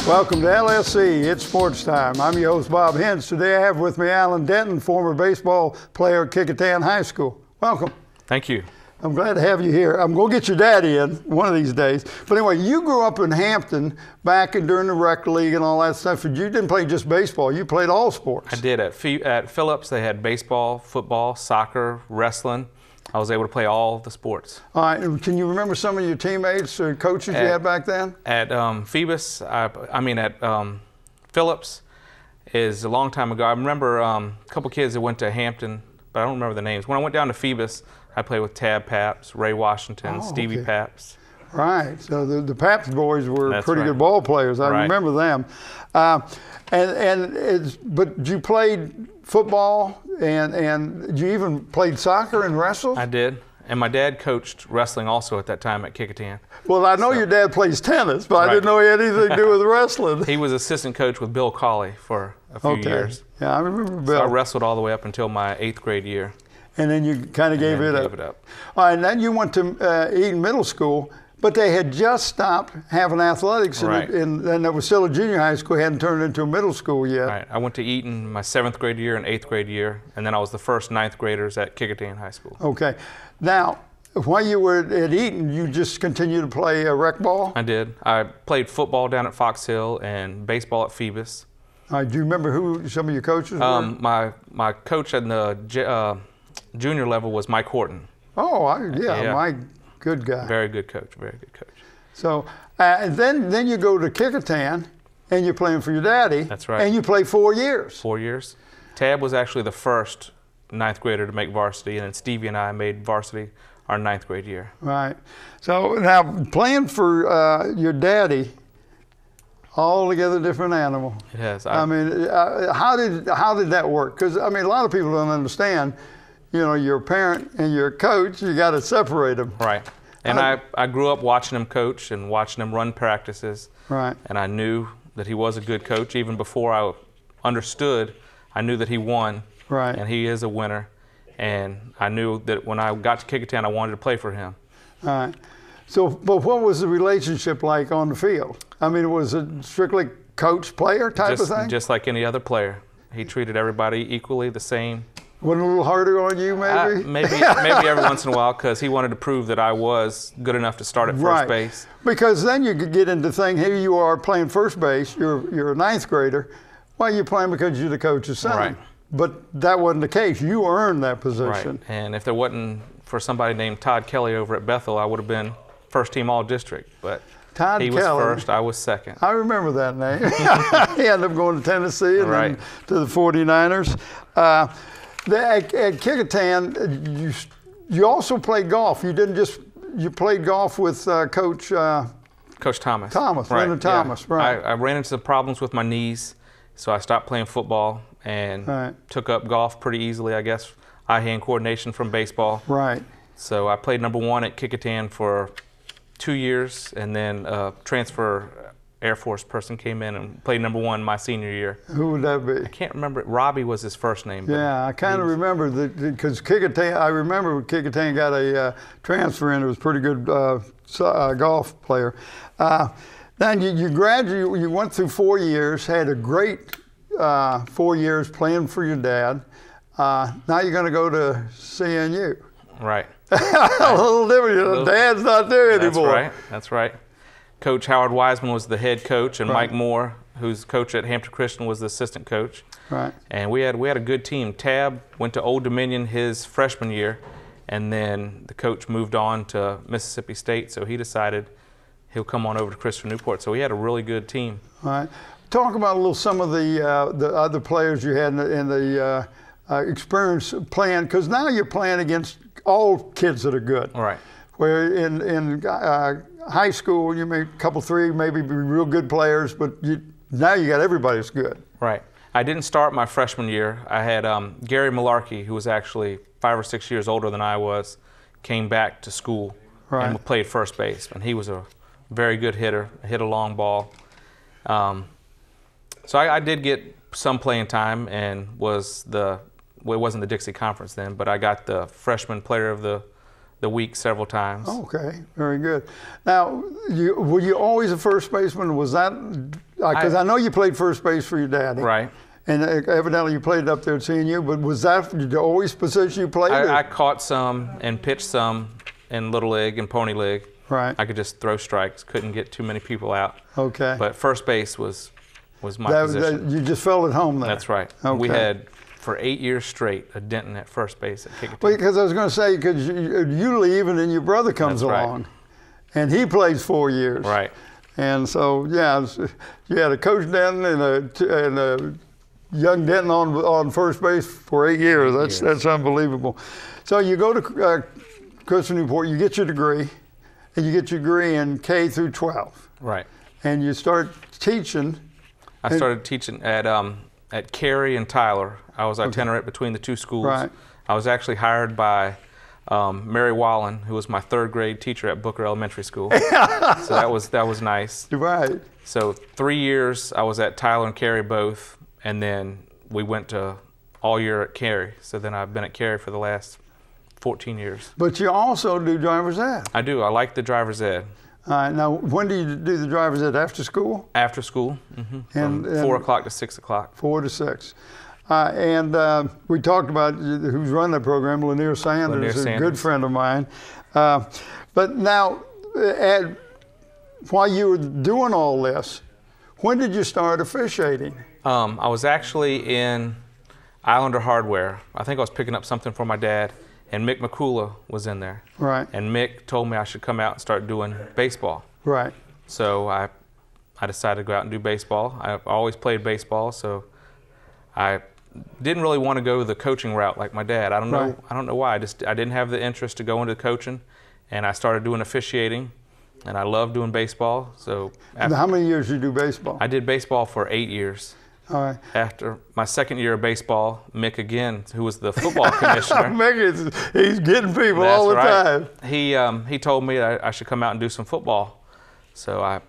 Welcome to LSC. It's Sports Time. I'm your host, Bob Hinz. Today I have with me Alan Denton, former baseball player at Kecoughtan High School. Welcome. Thank you. I'm glad to have you here. I'm going to get your daddy in one of these days. But anyway, you grew up in Hampton back and during the rec league and all that stuff. You didn't play just baseball. You played all sports. I did. At Phillips, they had baseball, football, soccer, wrestling. I was able to play all the sports. All right. And can you remember some of your teammates or coaches you had back then? At Phoebus, at Phillips is a long time ago. I remember a couple kids that went to Hampton, but I don't remember the names. When I went down to Phoebus, I played with Tab Paps, Ray Washington, Stevie Paps. Right. So the Paps boys were That's pretty right. good ball players. I Right. remember them. But you played football and you even played soccer and wrestled? I did. And my dad coached wrestling also at that time at Kecoughtan. Well, I know your dad plays tennis, but Right. I didn't know he had anything to do with wrestling. He was assistant coach with Bill Cawley for a few years. Yeah, I remember Bill. So I wrestled all the way up until my 8th grade year. And then you kind of gave it up. All right, and then you went to Eaton Middle School, but they had just stopped having athletics, Right. and there was still a junior high school, hadn't turned into a middle school yet. Right. I went to Eaton my 7th grade year and 8th grade year, and then I was the first 9th graders at Kecoughtan High School. Okay. Now, while you were at Eaton, you just continued to play rec ball? I did. I played football down at Fox Hill and baseball at Phoebus. All right, do you remember who some of your coaches were? My coach at the junior level was Mike Horton. Oh, Mike, good guy. Very good coach, very good coach. So and then you go to Kecoughtan, and you're playing for your daddy. That's right. And you play 4 years. 4 years. Tab was actually the first 9th grader to make varsity, and then Stevie and I made varsity our 9th grade year. Right. So now playing for your daddy, altogether different animal. It has. I mean, how did that work? Because I mean, a lot of people don't understand. You know, your parent and your coach, you got to separate them. Right. And I grew up watching him coach and watching him run practices. Right. And I knew that he was a good coach. Even before I understood, I knew that he won. Right. And he is a winner. And I knew that when I got to Kecoughtan, I wanted to play for him. All right. So, but what was the relationship like on the field? I mean, was it strictly coach-player type of thing? Just like any other player. He treated everybody equally the same. Wasn't it a little harder on you, maybe? Maybe every once in a while, because he wanted to prove that I was good enough to start at first base. Because then you could get into the thing, here you are playing first base, you're a 9th grader. Well, you're playing because you're the coach's son. Right. But that wasn't the case. You earned that position. Right. And if there wasn't for somebody named Todd Kelly over at Bethel, I would have been first team all-district. But Todd he Kelly was first, I was second. I remember that name. He ended up going to Tennessee and then to the 49ers. At Kecoughtan, you also played golf. You didn't just, you played golf with Coach Thomas. Leonard Thomas, right. I ran into some problems with my knees, so I stopped playing football and took up golf pretty easily, I guess. Eye-hand coordination from baseball. Right. So I played #1 at Kecoughtan for 2 years, and then transfer Air Force person came in and played #1 my senior year. Who would that be? I can't remember. Robbie was his first name. Yeah, I kind of remember that because Kecoughtan. I remember Kecoughtan got a transfer in. It was a pretty good golf player. Then you graduated. You went through 4 years. Had a great 4 years playing for your dad. Now you're going to go to CNU. Right. A little different. Your dad's not there anymore. That's right. That's right. Coach Howard Wiseman was the head coach, and Mike Moore, who's coach at Hampton Christian, was the assistant coach. Right. And we had a good team. Tab went to Old Dominion his freshman year, and then the coach moved on to Mississippi State, so he decided he'll come on over to Christopher Newport. So we had a really good team. All right. Talk about a little some of the other players you had in the experience playing, because now you're playing against all kids that are good. Right. Where in high school, you may a couple, three, maybe be real good players, but now you got everybody that's good. Right. I didn't start my freshman year. I had Gary Malarkey, who was actually 5 or 6 years older than I was, came back to school and played first base. And he was a very good hitter, hit a long ball. So I did get some playing time and it wasn't the Dixie Conference then, but I got the freshman player of the week several times. Okay, very good. Now, were you always a first baseman? Was that because I know you played first base for your daddy. Right. And evidently you played it up there at CNU, but was that the always position you played? I caught some and pitched some in Little League and Pony League. Right. I could just throw strikes, couldn't get too many people out. Okay. But first base was my position. You just felt at home there. That's right. Okay. We had, for 8 years straight, a Denton at first base at Kickateen. Well, because I was going to say, because you leave and then your brother comes along, and he plays 4 years. Right. And so, yeah, you had a Coach Denton and a young Denton on first base for 8 years. That's unbelievable. So you go to Coastal Newport, you get your degree, and you get your degree in K through 12. Right. And you start teaching. I started teaching at Cary and Tyler. I was itinerant between the two schools. Right. I was actually hired by Mary Wallen, who was my third grade teacher at Booker Elementary School. So that was nice. Right. So 3 years I was at Tyler and Cary both, and then we went to all year at Cary. So then I've been at Cary for the last 14 years. But you also do driver's ed. I do. I like the driver's ed. Now, when do you do the driver's ed? After school? After school, from 4 o'clock to 6 o'clock. 4 to 6. And we talked about who's run that program, Lanier Sanders, who's a good friend of mine. But now, while you were doing all this, when did you start officiating? I was actually in Islander Hardware. I think I was picking up something for my dad, and Mick McCullough was in there. Right. And Mick told me I should come out and start doing baseball. Right. So I decided to go out and do baseball. I've always played baseball, so I didn't really want to go the coaching route like my dad. I don't know why. I didn't have the interest to go into coaching, and I started doing officiating, and I love doing baseball. So how many years did you do baseball? I did baseball for 8 years. All right. After my second year of baseball, Mick again, who was the football commissioner. Mick he's getting people all the time. He told me that I should come out and do some football. So I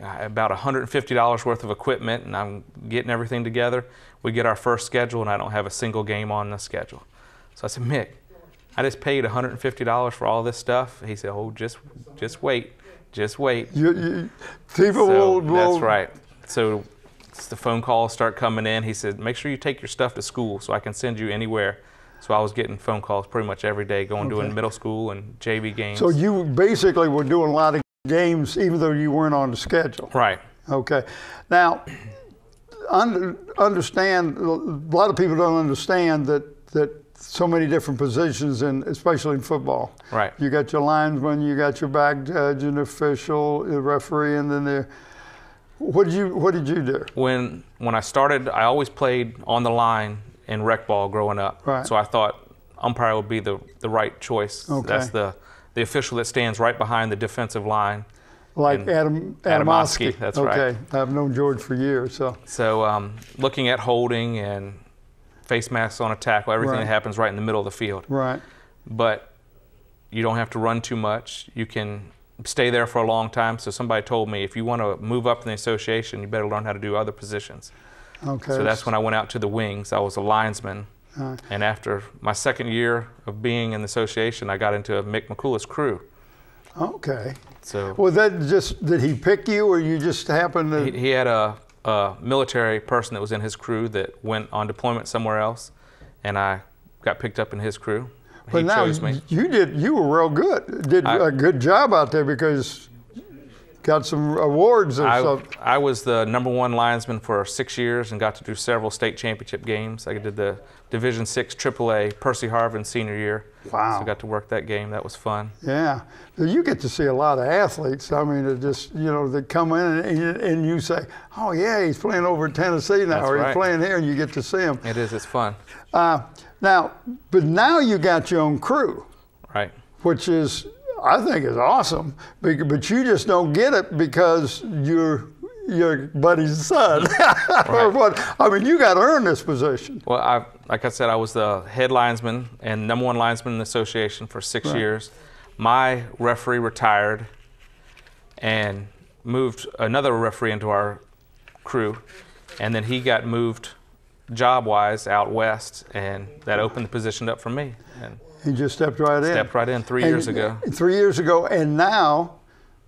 about $150 worth of equipment, and I'm getting everything together. We get our first schedule, and I don't have a single game on the schedule. So I said, Mick, I just paid $150 for all this stuff. He said, oh, just wait, just wait. People will. That's right. So the phone calls start coming in. He said, make sure you take your stuff to school so I can send you anywhere. So I was getting phone calls pretty much every day, doing middle school and JV games. So you basically were doing a lot of games even though you weren't on the schedule. Right. Okay. Now, understand, a lot of people don't understand that so many different positions, especially in football. Right. You got your linesman, you got your back judge, an official, a referee, and then what did you do? When I started, I always played on the line in rec ball growing up. Right. So I thought umpire would be the right choice. Okay. That's the official that stands right behind the defensive line. Like Adamowski. That's right. Okay, I've known George for years. So looking at holding and face masks on a tackle, everything that happens right in the middle of the field. Right. But you don't have to run too much. You can stay there for a long time. So somebody told me, if you want to move up in the association, you better learn how to do other positions. Okay. So that's when I went out to the wings. I was a linesman. And after my second year of being in the association, I got into Mick McCullough's crew. Okay. So was that just, did he pick you, or you just happened to? He had a military person that was in his crew that went on deployment somewhere else, and I got picked up in his crew. But now you were real good. Did a good job out there because got some awards or something. I was the #1 linesman for 6 years and got to do several state championship games. I did the Division VI AAA Percy Harvin senior year. Wow. So I got to work that game. That was fun. Yeah. You get to see a lot of athletes. I mean, it just, they come in and you say, oh, yeah, he's playing over in Tennessee now, or he's playing here, and you get to see him. It is. It's fun. But now you got your own crew. Right. Which is, I think, is awesome. But you just don't get it because you're your buddy's son. Or what? I mean, you got to earn this position. Well, like I said, I was the head linesman and #1 linesman in the association for 6 years. My referee retired and moved another referee into our crew, and then he got moved job-wise out west, and that opened the position up for me. And he just stepped right in. Stepped right in 3 years ago. 3 years ago, and now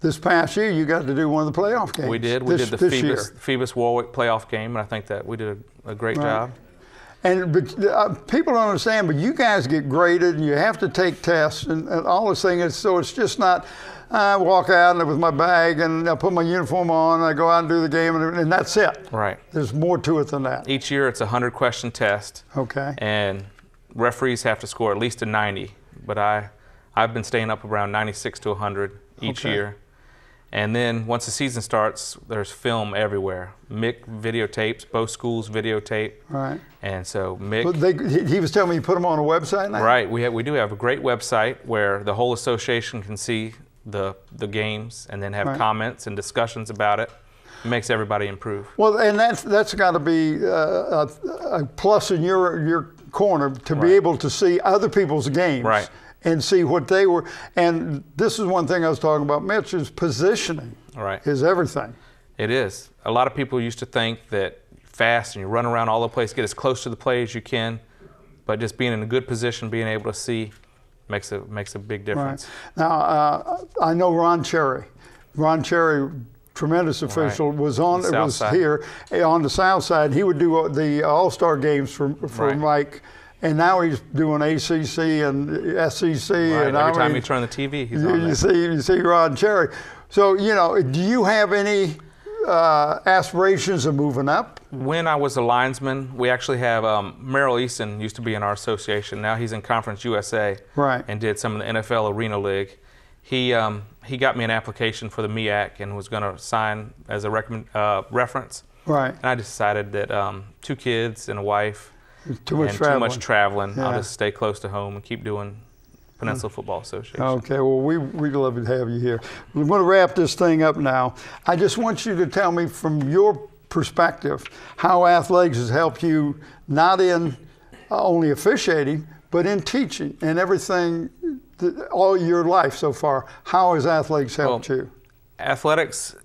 this past year, you got to do one of the playoff games. We did. We did the Phoebus Warwick playoff game, and I think that we did a great job. But people don't understand, but you guys get graded, and you have to take tests, and all this thing is, so it's just not, I walk out with my bag, and I put my uniform on, and I go out and do the game, and that's it. Right. There's more to it than that. Each year, it's a 100-question test. Okay. And referees have to score at least a 90, but I've been staying up around 96 to 100 each year. And then once the season starts, there's film everywhere. Mick videotapes, both schools videotape. Right. And so Mick. But he was telling me you put them on a website now? Right. We do have a great website where the whole association can see the games and then have comments and discussions about it. It makes everybody improve. Well, and that's got to be a plus in your corner to be able to see other people's games. Right. And see what they were, and this is one thing I was talking about, Mitch, is positioning is everything. It is. A lot of people used to think that fast and you run around all the place, get as close to the play as you can, but just being in a good position, being able to see makes a big difference. Right. Now, I know Ron Cherry. Ron Cherry, tremendous official, was here on the south side. He would do the All-Star games for Mike. And now he's doing ACC and SEC. Right. And every time you turn the TV, he's on there. You see Ron Cherry. So, do you have any aspirations of moving up? When I was a linesman, we actually have Merrill Easton used to be in our association. Now he's in Conference USA and did some of the NFL Arena League. He got me an application for the MEAC and was going to sign as a reference. Right. And I decided that 2 kids and a wife, too much traveling. I'll just stay close to home and keep doing Peninsula Football Association. Okay, well, we'd love to have you here. We're going to wrap this thing up now. I just want you to tell me from your perspective how athletics has helped you, not in only officiating, but in teaching and everything, all your life so far. How has athletics helped you? Athletics,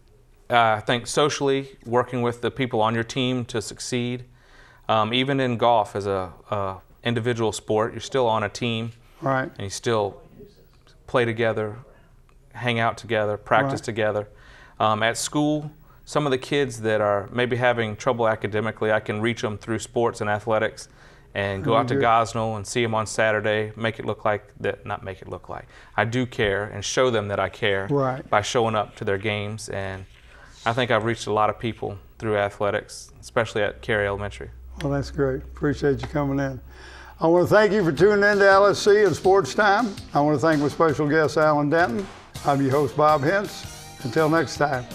I think socially, working with the people on your team to succeed. Even in golf, as a individual sport, you're still on a team, and you still play together, hang out together, practice together. At school, some of the kids that are maybe having trouble academically, I can reach them through sports and athletics, and go out to Gosnell and see them on Saturday. Make it look like that, not make it look like. I do care, and show them that I care by showing up to their games. And I think I've reached a lot of people through athletics, especially at Cary Elementary. Well, that's great. Appreciate you coming in. I want to thank you for tuning in to LSC and Sports Time. I want to thank my special guest, Alan Denton. I'm your host, Bob Hinz. Until next time.